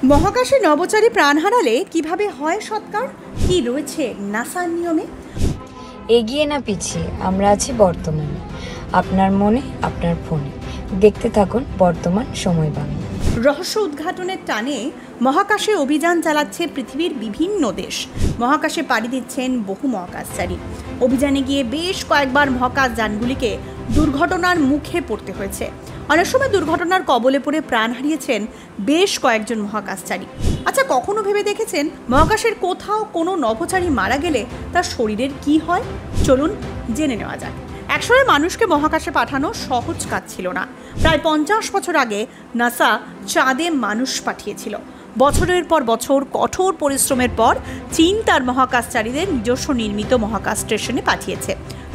মহাকাশে নভোচারী প্রাণ হারালে কিভাবে হয় সৎকার, কি রয়েছে নাসার নিয়মে? এগিয়ে না পিছিয়ে আমরা আছি বর্তমানে, আপনার মনে আপনার ফোনে। দেখতে থাকুন বর্তমান সময় বাংলা। রহস্য উদ্ঘাটনের টানে মহাকাশে অভিযান চালাচ্ছে পৃথিবীর বিভিন্ন দেশ। মহাকাশে পাড়ি দিচ্ছেন বহু মহাকাশচারী। অভিযানে গিয়ে বেশ কয়েকবার মহাকাশ যানগুলিকে দুর্ঘটনার মুখে পড়তে হয়েছে। অনেক সময় দুর্ঘটনার কবলে পড়ে প্রাণ হারিয়েছেন বেশ কয়েকজন মহাকাশচারী। আচ্ছা, কখনো ভেবে দেখেছেন মহাকাশের কোথাও কোনো নভোচারী মারা গেলে তার শরীরের কি হয়? চলুন জেনে নেওয়া যাক। একসময় মানুষকে মহাকাশে পাঠানো সহজ কাজ ছিল না। প্রায় 50 বছর আগে নাসা চাঁদে মানুষ পাঠিয়েছিল। বছরের পর বছর কঠোর পরিশ্রমের পর চীন তার মহাকাশচারীদের নিজস্ব নির্মিত মহাকাশ স্টেশনে পাঠিয়েছে।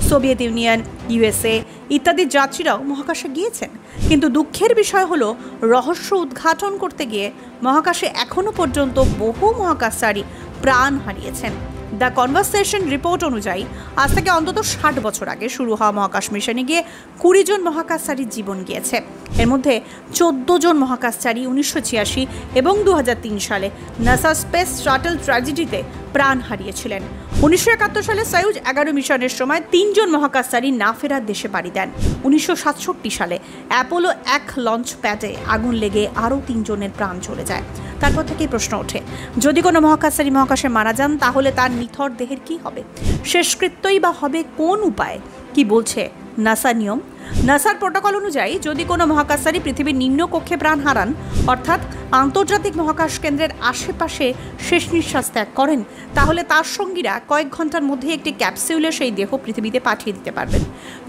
সোভিয়েত ইউনিয়ন, ইউএসএ ইত্যাদি যাত্রীরাও মহাকাশে গিয়েছেন। কিন্তু দুঃখের বিষয় হলো, রহস্য উদ্ঘাটন করতে গিয়ে মহাকাশে এখনও পর্যন্ত বহু মহাকাশচারী প্রাণ হারিয়েছেন। দ্য কনভারসেশন রিপোর্ট অনুযায়ী আজ থেকে অন্তত 60 বছর আগে শুরু হওয়া মহাকাশ মিশনে গিয়ে 20 জন মহাকাশচারীর জীবন গিয়েছে। এর মধ্যে 14 জন মহাকাশচারী 1986 এবং 2003 সালে নাসা স্পেস শাটল ট্র্যাজেডিতে প্রাণ হারিয়েছিলেন। 1971 সালে সয়ুজ 11 মিশনের সময় 3 জন মহাকাশচারী না ফেরার দেশে পাড়ি দেন। 1967 সালে অ্যাপোলো 1 লঞ্চ প্যাডে আগুন লেগে আরও 3 জনের প্রাণ চলে যায়। তারপর থেকেই প্রশ্ন ওঠে, যদি কোনো মহাকাশচারী মহাকাশে মারা যান তাহলে তার নিথর দেহের কি হবে? শেষকৃত্যই বা হবে কোন উপায়ে? কি বলছে নাসা নিয়ম? নাসার প্রোটোকল অনুযায়ী যদি কোনো মহাকাশচারী পৃথিবীর নিম্ন কক্ষে প্রাণ হারান, অর্থাৎ আন্তর্জাতিক মহাকাশ কেন্দ্রের আশেপাশে শেষ নিঃশ্বাস ত্যাগ করেন, তাহলে তার সঙ্গীরা কয়েক ঘন্টার মধ্যে একটি ক্যাপসুলে সেই দেহ পৃথিবীতে পাঠিয়ে দিতে পারবেন।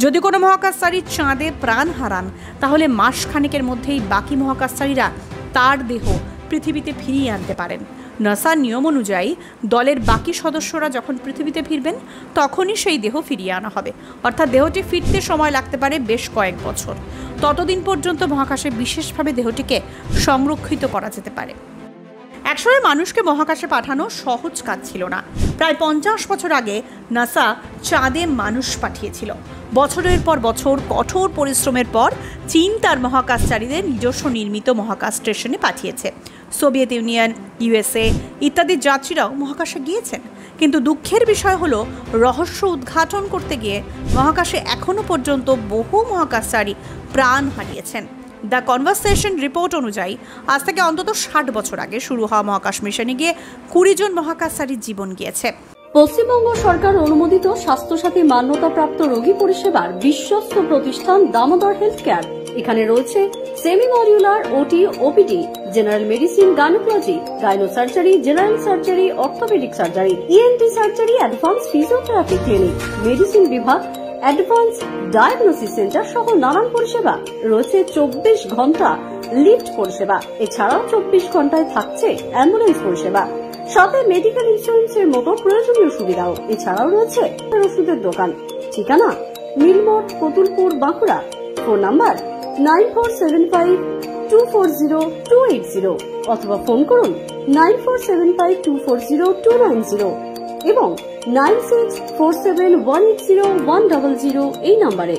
যদি কোনো মহাকাশচারী চাঁদে প্রাণ হারান, তাহলে মাস খানেকের মধ্যেই বাকি মহাকাশচারীরা তার দেহ পৃথিবীতে ফিরিয়ে আনতে পারেন। নাসার নিয়ম অনুযায়ী দলের বাকি সদস্যরা যখন পৃথিবীতে ফিরবেন, তখনই সেই দেহ ফিরিয়ে আনা হবে। অর্থাৎ দেহটি ফিরতে সময় লাগতে পারে বেশ কয়েক বছর। ততদিন পর্যন্ত মহাকাশে বিশেষভাবে দেহটিকে সংরক্ষিত করা যেতে পারে। একসময় মানুষকে মহাকাশে পাঠানো সহজ কাজ ছিল না। প্রায় 50 বছর আগে নাসা চাঁদে মানুষ পাঠিয়েছিল। বছরের পর বছর কঠোর পরিশ্রমের পর চীন তার মহাকাশচারীদের নিজস্ব নির্মিত মহাকাশ স্টেশনে পাঠিয়েছে। সোভিয়েত ইউনিয়ন, ইউএসএ ইত্যাদি যাত্রীরাও মহাকাশে গিয়েছেন। কিন্তু দুঃখের বিষয় হলো, রহস্য উদ্ঘাটন করতে গিয়ে মহাকাশে এখনও পর্যন্ত বহু মহাকাশচারী প্রাণ হারিয়েছেন। দ্য কনভারসেশন রিপোর্ট অনুযায়ী আজ থেকে অন্তত 60 বছর আগে শুরু হওয়া মহাকাশ মিশনে গিয়ে 20 জন মহাকাশচারীর জীবন গিয়েছে। পশ্চিমবঙ্গ সরকার অনুমোদিত স্বাস্থ্যসাথী মান্যতাপ্রাপ্ত রোগী পরিষেবার বিশ্বস্ত প্রতিষ্ঠান দামোদর হেলথ কেয়ার। এখানে রয়েছে semi modular OT, OPD, general medicine, gynaecology, gynae surgery, general surgery, orthopaedic surgery, ENT surgery, advance physiotherapy clinic, medicine বিভাগ, অ্যাডভান্স ডায়াগনোসিস সেন্টার সহ নানান পরিষেবা রয়েছে। 24 ঘন্টা লিফট পরিষেবা, এছাড়াও 24 ঘন্টায় থাকছে অ্যাম্বুলেন্স পরিষেবা, সাথে মেডিকেল ইন্স্যুরেন্সের মতো প্রয়োজনীয় সুবিধাও। এছাড়াও রয়েছে ওষুধের দোকান। ঠিকানা মিলমোড়, কতুলপুর, বাঁকুড়া। ফোন নাম্বার 9475240280 অথবা ফোন করুন 9475240290 এবং 9647180100 এই নম্বরে।